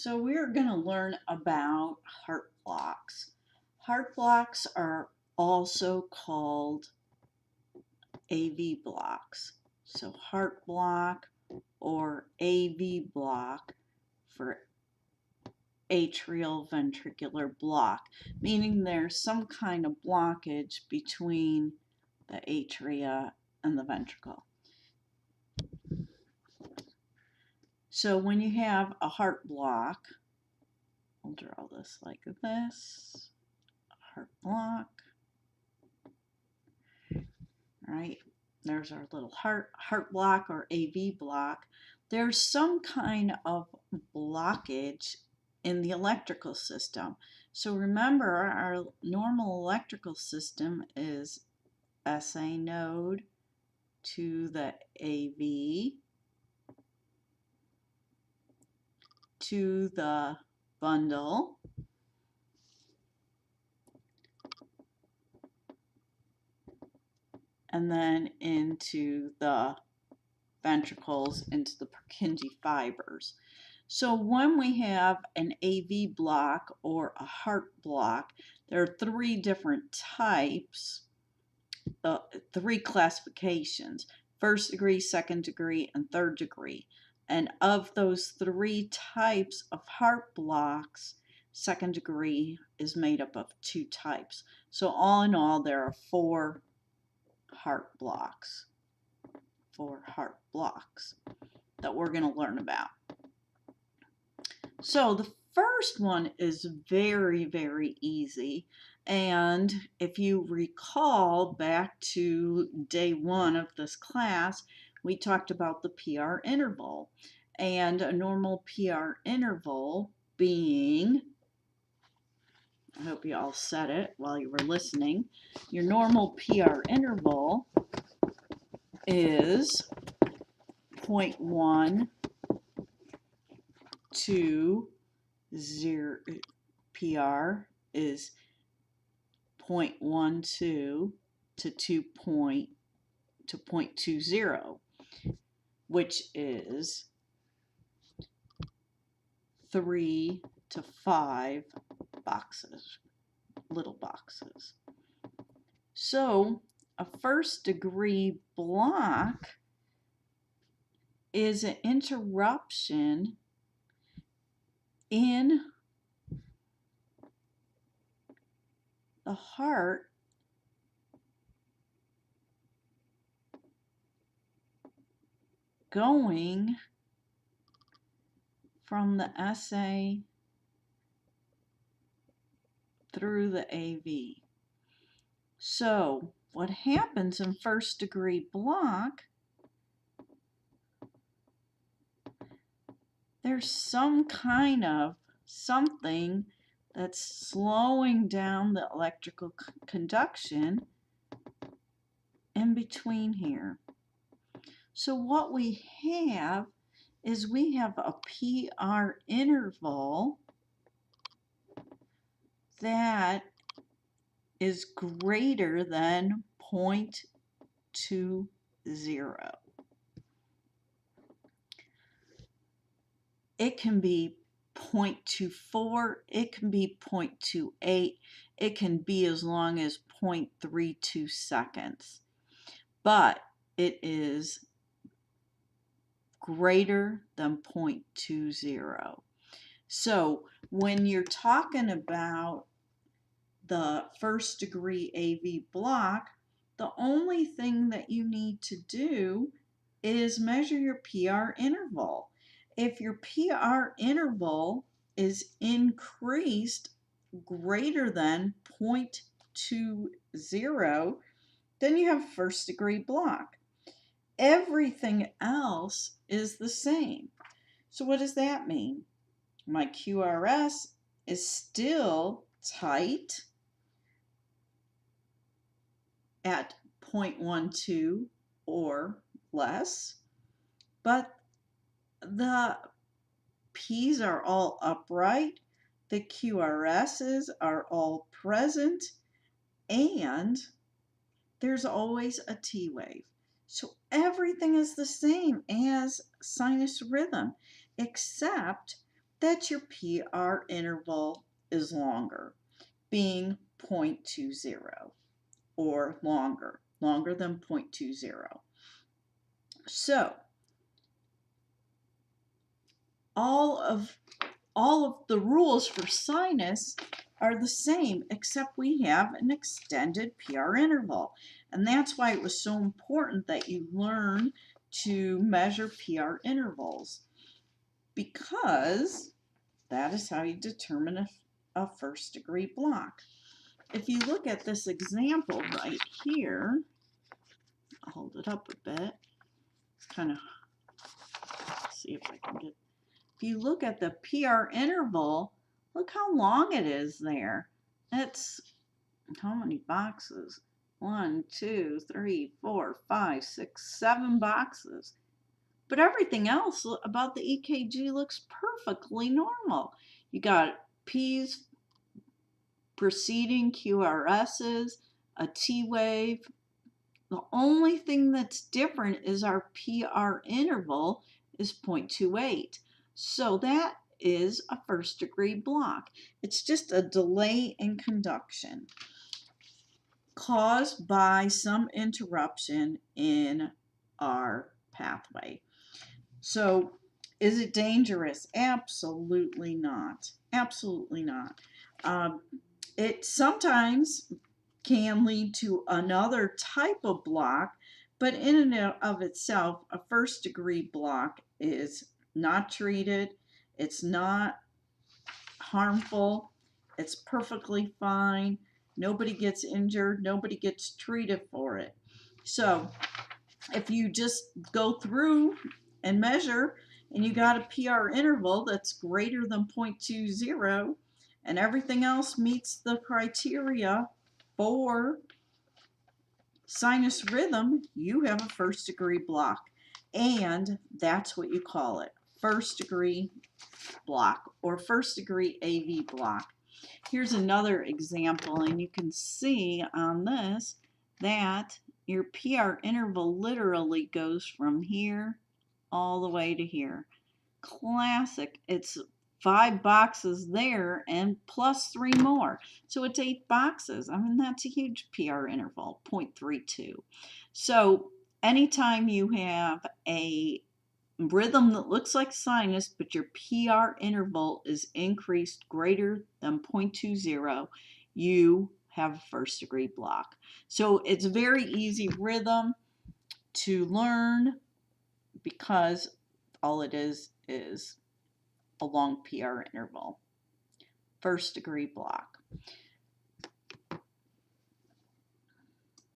So we're going to learn about heart blocks. Heart blocks are also called AV blocks. So heart block or AV block for atrial ventricular block, meaning there's some kind of blockage between the atria and the ventricle. So when you have a heart block, I'll draw this like this. Heart block. All right, there's our little heart block or AV block. There's some kind of blockage in the electrical system. So remember, our normal electrical system is SA node to the AV to the bundle, and then into the ventricles, into the Purkinje fibers. So when we have an AV block or a heart block, there are three different types, three classifications: first degree, second degree, and third degree. And of those three types of heart blocks, second degree is made up of two types. So all in all, there are four heart blocks that we're going to learn about. So the first one is very, very easy. And if you recall back to day one of this class, we talked about the PR interval. And a normal PR interval being, I hope you all said it while you were listening, your normal PR interval is 0.1 to 0. PR is 0.12 to 0.20, which is 3 to 5 boxes, little boxes. So a first degree block is an interruption in the heart going from the SA through the AV. So what happens in first degree block, there's some kind of something that's slowing down the electrical conduction in between here. So what we have is we have a PR interval that is greater than 0.20. It can be 0.24, it can be 0.28, it can be as long as 0.32 seconds, but it is greater than 0.20. So when you're talking about the first degree AV block, the only thing that you need to do is measure your PR interval. If your PR interval is increased greater than 0.20, then you have first degree block. Everything else is the same. So what does that mean? My QRS is still tight at 0.12 or less, but the P's are all upright, the QRS's are all present, and there's always a T wave. So everything is the same as sinus rhythm, except that your PR interval is longer, being 0.20 or longer than 0.20. So all of the rules for sinus are the same, except we have an extended PR interval. And that's why it was so important that you learn to measure PR intervals, because that is how you determine a first degree block. If you look at this example right here, I'll hold it up a bit, kind of see if I can get, if you look at the PR interval, look how long it is there. It's how many boxes? 1, 2, 3, 4, 5, 6, 7 boxes. But everything else about the EKG looks perfectly normal. You got P's preceding QRS's, a T wave. The only thing that's different is our PR interval is 0.28. So that is a first degree block. It's just a delay in conduction caused by some interruption in our pathway. So is it dangerous? Absolutely not. Absolutely not. It sometimes can lead to another type of block, but in and of itself, a first degree block is not treated, it's not harmful, it's perfectly fine, nobody gets injured, nobody gets treated for it. So if you just go through and measure and you got a PR interval that's greater than 0.20 and everything else meets the criteria for sinus rhythm, you have a first degree block. And that's what you call it, first degree block or first degree AV block. Here's another example, and you can see on this that your PR interval literally goes from here all the way to here. Classic. It's 5 boxes there and plus 3 more. So it's 8 boxes. I mean, that's a huge PR interval, 0.32. So anytime you have a rhythm that looks like sinus, but your PR interval is increased greater than 0.20, you have a first degree block. So it's a very easy rhythm to learn because all it is a long PR interval. First degree block.